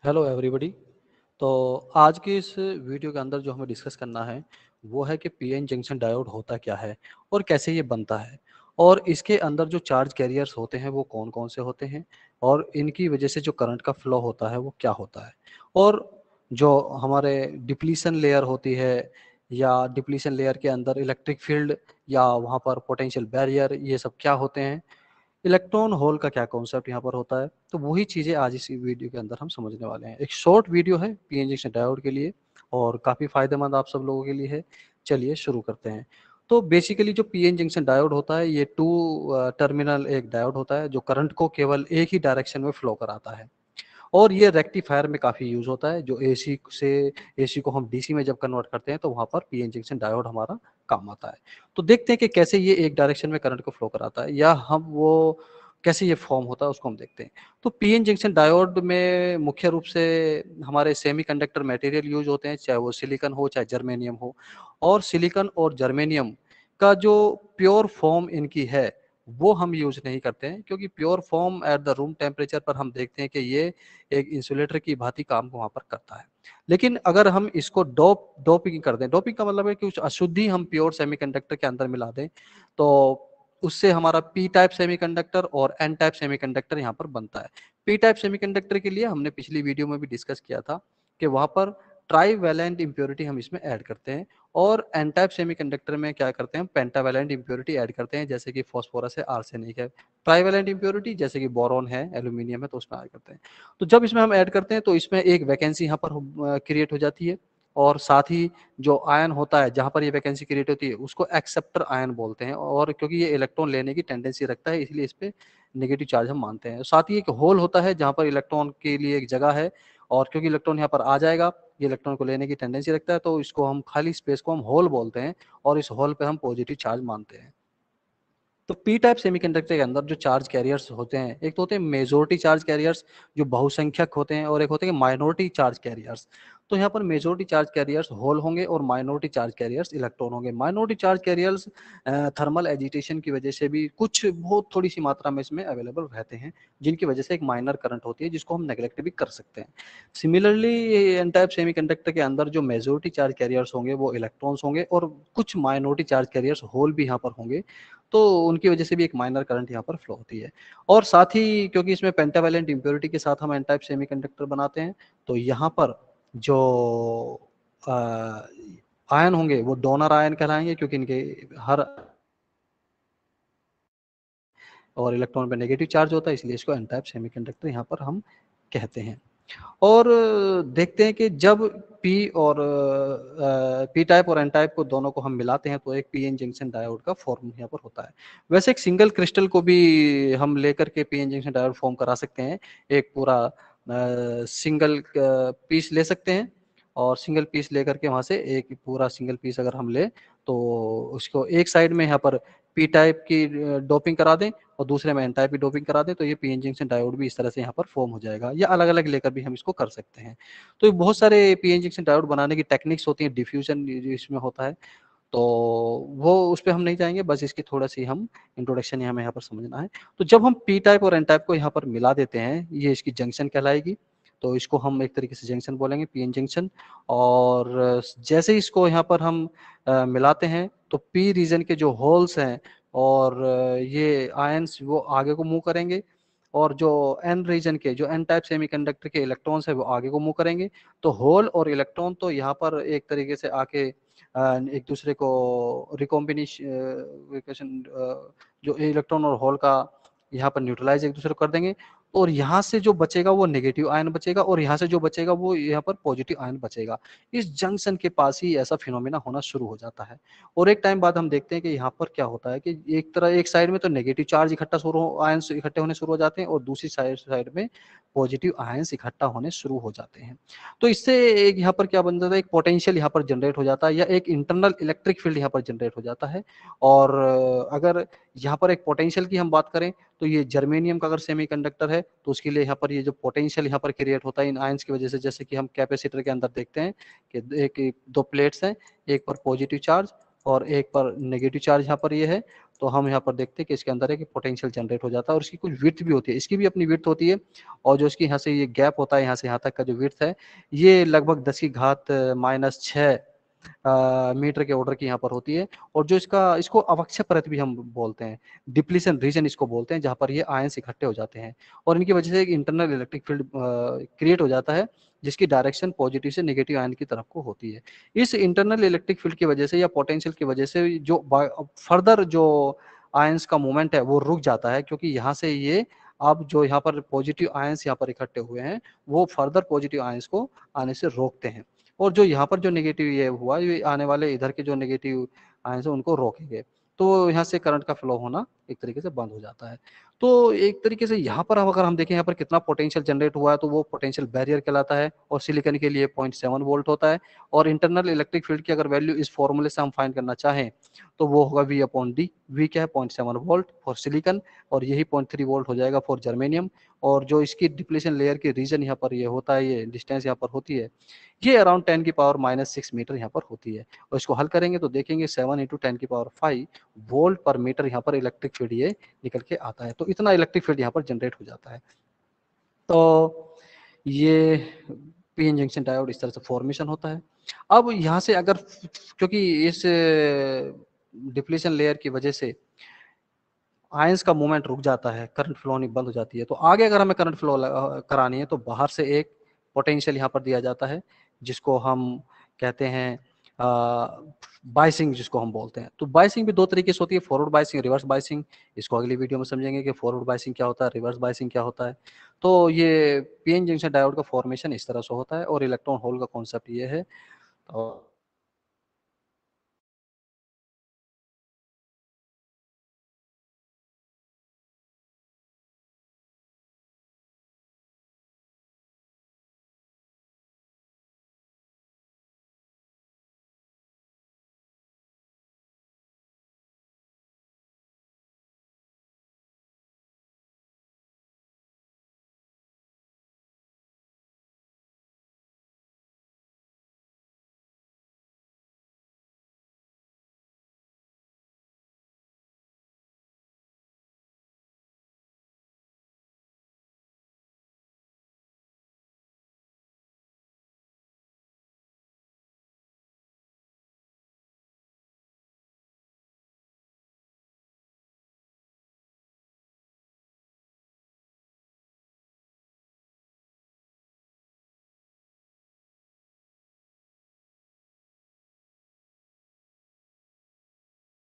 Hello everybody. तो आज के इस वीडियो के अंदर जो हमें डिस्कस करना है वो है कि पीएन जंक्शन डायोड होता क्या है और कैसे ये बनता है और इसके अंदर जो चार्ज कैरियर्स होते हैं वो कौन कौन से होते हैं और इनकी वजह से जो करंट का फ्लो होता है वो क्या होता है और जो हमारे डिप्लीशन लेयर होती है या डिप्लीशन लेयर के अंदर इलेक्ट्रिक फील्ड या वहाँ पर पोटेंशियल बैरियर ये सब क्या होते हैं, इलेक्ट्रॉन होल का क्या कॉन्सेप्ट यहाँ पर होता है। तो वही चीज़ें आज इस वीडियो के अंदर हम समझने वाले हैं। एक शॉर्ट वीडियो है पीएन जंक्शन डायोड के लिए और काफ़ी फ़ायदेमंद आप सब लोगों के लिए है। चलिए शुरू करते हैं। तो बेसिकली जो पीएन जंक्शन डायोड होता है ये टू टर्मिनल एक डायोड होता है जो करंट को केवल एक ही डायरेक्शन में फ्लो कराता है और ये रेक्टिफायर में काफ़ी यूज़ होता है। जो एसी को हम डीसी में जब कन्वर्ट करते हैं तो वहाँ पर पीएन जंक्शन डायोड हमारा काम आता है। तो देखते हैं कि कैसे ये एक डायरेक्शन में करंट को फ्लो कराता है या हम वो कैसे ये फॉर्म होता है उसको हम देखते हैं। तो पीएन जंक्शन डायोड में मुख्य रूप से हमारे सेमीकंडक्टर मटेरियल यूज़ होते हैं, चाहे वो सिलिकॉन हो चाहे जर्मेनियम हो। और सिलिकॉन और जर्मेनियम का जो प्योर फॉर्म इनकी है वो हम यूज़ नहीं करते हैं, क्योंकि pure form at the room temperature पर हम देखते हैं कि ये एक इंसुलेटर की भांति काम को वहाँ पर करता है। लेकिन अगर हम इसको डोपिंग कर दें, डोपिंग का मतलब है कि कुछ अशुद्धि हम प्योर सेमीकंडक्टर के अंदर मिला दें, तो उससे हमारा पी टाइप सेमीकंडक्टर और एन टाइप सेमीकंडक्टर यहाँ पर बनता है। पी टाइप सेमीकंडक्टर के लिए हमने पिछली वीडियो में भी डिस्कस किया था कि वहाँ पर ट्राईवैलेंट इम्प्योरिटी हम इसमें ऐड करते हैं और एन टाइप सेमीकंडक्टर में क्या करते हैं, हम पेंटावैलेंट इम्प्योरिटी ऐड करते हैं, जैसे कि फास्फोरस है, आर्सेनिक है। ट्राईवैलेंट इम्प्योरिटी जैसे कि बोरॉन है, एल्यूमिनियम है, तो उसमें ऐड करते हैं। तो जब इसमें हम ऐड करते हैं तो इसमें एक वैकेंसी यहाँ पर क्रिएट हो जाती है और साथ ही जो आयन होता है जहाँ पर ये वैकेंसी क्रिएट होती है उसको एक्सेप्टर आयन बोलते हैं, और क्योंकि ये इलेक्ट्रॉन लेने की टेंडेंसी रखता है इसलिए इस पे नेगेटिव चार्ज हम मानते हैं। साथ ही एक होल होता है जहाँ पर इलेक्ट्रॉन के लिए एक जगह है, और क्योंकि इलेक्ट्रॉन यहाँ पर आ जाएगा, ये इलेक्ट्रॉन को लेने की टेंडेंसी रखता है, तो इसको हम खाली स्पेस को हम होल बोलते हैं और इस होल पे हम पॉजिटिव चार्ज मानते हैं। तो पी टाइप सेमीकंडक्टर के अंदर जो चार्ज कैरियर्स होते हैं, एक तो होते हैं मेजॉरिटी चार्ज कैरियर्स जो बहुसंख्यक होते हैं, और एक होते हैं माइनॉरिटी चार्ज कैरियर्स। तो यहाँ पर मेजॉरिटी चार्ज कैरियर्स होल होंगे और माइनॉरिटी चार्ज कैरियर्स इलेक्ट्रॉन होंगे। Minority charge carriers thermal agitation की वजह से भी कुछ बहुत थोड़ी सी मात्रा में इसमें अवेलेबल रहते हैं, जिनकी वजह से एक माइनर करंट होती है जिसको हम नेग्लेक्ट भी कर सकते हैं। सिमिलरली एन टाइप सेमीकंडक्टर के अंदर जो मेजॉरिटी चार्ज कैरियर्स होंगे वो इलेक्ट्रॉन्स होंगे और कुछ माइनॉरिटी चार्ज कैरियर्स होल भी यहाँ पर होंगे, तो उनकी वजह से भी एक माइनर करंट यहाँ पर फ्लो होती है। और साथ ही क्योंकि इसमें पेंटावैलेंट इम्प्योरिटी के साथ हम एन टाइप सेमीकंडक्टर बनाते हैं, तो यहाँ पर जो आयन होंगे वो डोनर आयन कहलाएंगे, क्योंकि इनके हर और इलेक्ट्रॉन पे नेगेटिव चार्ज होता है, इसलिए इसको एन टाइप सेमीकंडक्टर यहाँ पर हम कहते हैं। और देखते हैं कि जब पी और पी टाइप और एन टाइप को दोनों को हम मिलाते हैं तो एक पीएन जंक्शन डायोड का फॉर्म यहाँ पर होता है। वैसे एक सिंगल क्रिस्टल को भी हम लेकर के पीएन जंक्शन डायोड फॉर्म करा सकते हैं। एक पूरा सिंगल पीस ले सकते हैं और सिंगल पीस लेकर के वहाँ से एक पूरा सिंगल पीस अगर हम ले तो उसको एक साइड में यहाँ पर पी टाइप की डोपिंग करा दें और दूसरे में एन टाइप की डोपिंग करा दें, तो ये पीएन जंक्शन डायोड भी इस तरह से यहाँ पर फॉर्म हो जाएगा, या अलग अलग लेकर भी हम इसको कर सकते हैं। तो ये बहुत सारे पीएन जंक्शन डायोड बनाने की टेक्निक्स होती हैं, डिफ्यूजन इसमें होता है, तो वो उस पे हम नहीं जाएंगे, बस इसकी थोड़ा सी हम इंट्रोडक्शन हमें यहाँ पर समझना है। तो जब हम पी टाइप और एन टाइप को यहाँ पर मिला देते हैं, ये इसकी जंक्शन कहलाएगी, तो इसको हम एक तरीके से जंक्शन बोलेंगे, पीएन जंक्शन। और जैसे ही इसको यहाँ पर हम मिलाते हैं तो पी रीजन के जो होल्स हैं और ये आयंस वो आगे को मूव करेंगे, और जो एन रीजन के जो एन टाइप सेमीकंडक्टर के इलेक्ट्रॉन्स है वो आगे को मूव करेंगे। तो होल और इलेक्ट्रॉन तो यहाँ पर एक तरीके से आके एक दूसरे को रिकॉम्बिनेशन जो इलेक्ट्रॉन और होल का यहाँ पर न्यूट्रलाइज एक दूसरे को कर देंगे, और यहाँ से जो बचेगा वो नेगेटिव आयन बचेगा और यहाँ से जो बचेगा वो यहाँ पर पॉजिटिव आयन बचेगा। इस जंक्शन के पास ही ऐसा फिनोमेना होना शुरू हो जाता है। और एक टाइम बाद हम देखते हैं कि यहाँ पर क्या होता है कि एक साइड में तो नेगेटिव चार्ज आयंस इकट्ठे होने शुरू हो जाते हैं और दूसरी साइड में पॉजिटिव आयंस इकट्ठा होने शुरू हो जाते हैं। तो इससे एक यहाँ पर क्या बन जाता है, एक पोटेंशियल यहाँ पर जनरेट हो जाता है या एक इंटरनल इलेक्ट्रिक फील्ड यहाँ पर जनरेट हो जाता है। और अगर यहाँ पर एक पोटेंशियल की हम बात करें तो ये जर्मेनियम का अगर सेमीकंडक्टर है तो उसके लिए यहाँ पर ये जो पोटेंशियल यहाँ पर क्रिएट होता है इन आयंस की वजह से, जैसे कि हम कैपेसिटर के अंदर देखते हैं कि एक दो प्लेट्स हैं, एक पर पॉजिटिव चार्ज और एक पर नेगेटिव चार्ज यहाँ पर ये है। तो हम यहाँ पर देखते हैं कि इसके अंदर है कि पोटेंशियल जनरेट हो जाता है और इसकी कुछ विड्थ भी होती है, इसकी भी अपनी विड्थ होती है। और जो इसकी यहाँ से ये गैप होता है, यहाँ से यहाँ तक का जो विड्थ है, ये लगभग 10 की घात -6 मीटर के ऑर्डर की यहाँ पर होती है। और जो इसको अवक्षय परत भी हम बोलते हैं, डिप्लीशन रीजन इसको बोलते हैं, जहाँ पर ये आयंस इकट्ठे हो जाते हैं और इनकी वजह से एक इंटरनल इलेक्ट्रिक फील्ड क्रिएट हो जाता है, जिसकी डायरेक्शन पॉजिटिव से नेगेटिव आयन की तरफ को होती है। इस इंटरनल इलेक्ट्रिक फील्ड की वजह से या पोटेंशियल की वजह से जो फर्दर जो आयंस का मूवमेंट है वो रुक जाता है, क्योंकि यहाँ से ये अब जो यहाँ पर पॉजिटिव आयंस यहाँ पर इकट्ठे हुए हैं, वो फर्दर पॉजिटिव आयंस को आने से रोकते हैं। और जो यहाँ पर जो नेगेटिव ये हुआ, ये आने वाले इधर के जो नेगेटिव आयंस है उनको रोकेंगे। तो यहाँ से करंट का फ्लो होना एक तरीके से बंद हो जाता है। तो एक तरीके से यहाँ पर अगर हम देखें यहाँ पर कितना पोटेंशियल जनरेट हुआ है, तो वो पोटेंशियल बैरियर कहलाता है और सिलिकॉन के लिए 0.7 वोल्ट होता है। और इंटरनल इलेक्ट्रिक फील्ड की अगर वैल्यू इस फॉर्मूले से हम फाइंड करना चाहें तो वो होगा V/D। V क्या है? 0.7 वोल्ट फॉर सिलिकॉन, और यही 0.3 वोल्ट हो जाएगा फॉर जर्मेनियम। और जो इसकी डिप्लीशन लेयर की रीजन यहाँ पर ये होता है, ये डिस्टेंस यहाँ पर होती है, ये अराउंड 10⁻⁻6 मीटर यहाँ पर होती है। और इसको हल करेंगे तो देखेंगे 7 × 10⁵ वोल्ट पर मीटर यहाँ पर इलेक्ट्रिक फील्ड ये निकल के आता है। तो इतना इलेक्ट्रिक फील्ड यहाँ पर जनरेट हो जाता है। तो ये पीएन जंक्शन डायोड इस तरह से फॉर्मेशन होता है। अब यहाँ से अगर, क्योंकि इस डिप्लीशन लेयर की वजह से आयंस का मूवमेंट रुक जाता है, करंट फ्लो होनी बंद हो जाती है, तो आगे अगर हमें करंट फ्लो करानी है तो बाहर से एक पोटेंशियल यहाँ पर दिया जाता है, जिसको हम कहते हैं बायसिंग, जिसको हम बोलते हैं। तो बायसिंग भी दो तरीके से होती है, फॉरवर्ड बायसिंग, रिवर्स बायसिंग। इसको अगली वीडियो में समझेंगे कि फॉरवर्ड बायसिंग क्या होता है, रिवर्स बायसिंग क्या होता है। तो ये पीएन जंक्शन डायोड का फॉर्मेशन इस तरह से होता है और इलेक्ट्रॉन होल का कॉन्सेप्ट ये है। और